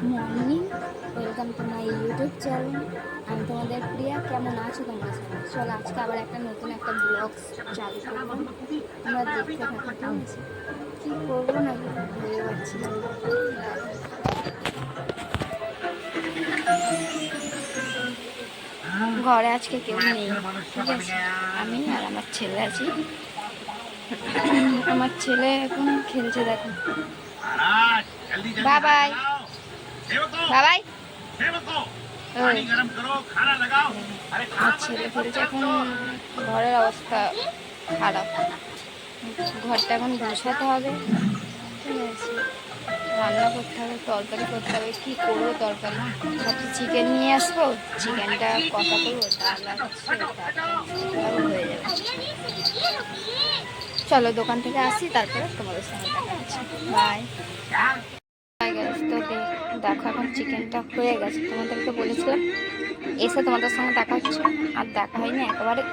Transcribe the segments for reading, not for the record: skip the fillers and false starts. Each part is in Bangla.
Morning, welcome to my YouTube channel. আমি তোমাদের প্রিয়া। কেমন আছো তোমরা সবাই? চলো আজকে আবার নতুন একটা ব্লগ চালু করবো। তোমরা দেখতে থাকো, ঠিক আছে? কী করবো না ভেবে পাচ্ছি না। ঘরে আজকে কেউ নেই, ঠিক আছে? আমি আর আমার ছেলে আছি। আমার ছেলে এখন খেলছে, দেখো। বাবাই বাবাই আমার ছেলে খেলছে এখন। ঘরের অবস্থা খারাপ, ঘরটা এখন গুছাতে হবে, ঠিক আছে? রান্না করতে হবে, তরকারি করতে হবে। কী করবো তরকারি? ভাবছি চিকেন নিয়ে আসবো, চিকেনটা কষা করবো, ডাল আছে, তারপর হয়ে যাবে। চলো দোকান থেকে আসি, তারপরে তোমাদের সঙ্গে দেখা হচ্ছে। বাই। তো দেখো এখন চিকেনটা হয়ে গেছে, তোমাদেরকে বলেছিলাম এসে তোমাদের সঙ্গে দেখা হচ্ছে, আর দেখা হয়নি, একেবারে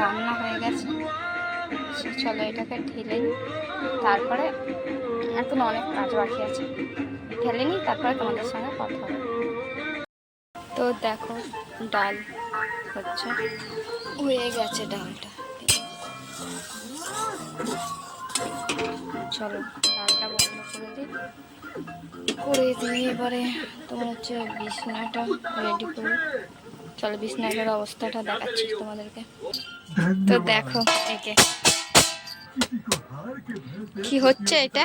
রান্না হয়ে গেছে। চলো এটাকে ঢেলে নিই, তারপরে এখন অনেক কাজ বাকি আছে, ঢেলে নিই, তারপরে তোমাদের সঙ্গে কথা হবে। তো দেখো ডাল হচ্ছে, হয়ে গেছে ডালটা। চলো ডালটা বন্ধ করে দিই এবারে তোমার হচ্ছে বিছনাটা রেডি করি। চলো বিছনাটার অবস্থাটা দেখাচ্ছি তোমাদেরকে। তো দেখো একে কি হচ্ছে এটা,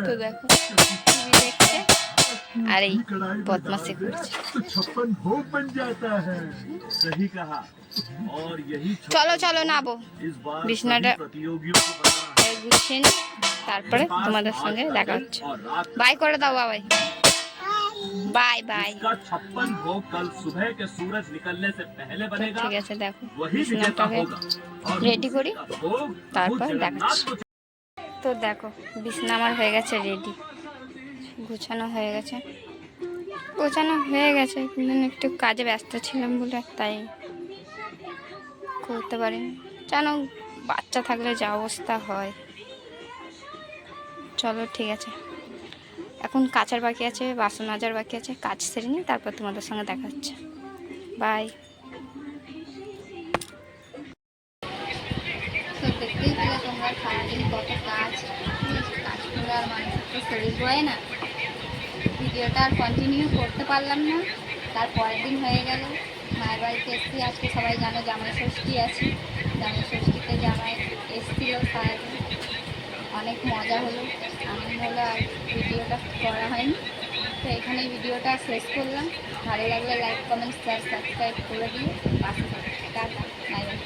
তো দেখো টিভি দেখছে আর এই বদমাশি করছে। চলো চলো নাবো, বিছনাটা গুছিয়ে নি, তারপরে তোমাদের সঙ্গে দেখা হচ্ছে। বাই করে দাও বাবাই। Bye bye. ঠিক আছে, দেখো বিছনাটাকে রেডি করি, তারপর দেখাচ্ছি। তো দেখো বিছনা আমার হয়ে গেছে রেডি, গোছানো হয়ে গেছে, কিন্তু একটু কাজে ব্যস্ত ছিলাম বলে তাই করতে পারিনি। জানো বাচ্চা থাকলে যা অবস্থা হয়। চলো ঠিক আছে, এখন কাচার বাকি আছে, বাসন মাজার বাকি আছে, কাজ সেরে নিই, তারপর তোমাদের সঙ্গে দেখা হচ্ছে। বাই। তো দেখতেই পেলে তোমরা সারাদিন কত কাজ করে আর মানুষের তো শরীর বয় না। ভিডিওটা আর কন্টিনিউ করতে পারলাম না, তার পরের দিন হয়ে গেল। মায়ের বাড়িতে এসেছি, আজকে সবাই জানো জামাই ষষ্ঠী আছে। জামাই ষষ্ঠীতে জামাই এসেছিল সারাদিন, অনেক মজা হলো, আনন্দ হলো, আর ভিডিওটা করা হয়নি। তো এখানেই ভিডিওটা শেষ করলাম। ভালো লাগলে লাইক, কমেন্ট, শেয়ার, সাবস্ক্রাইব করে দিয়ে পাশে থাকো। Tata, bye bye.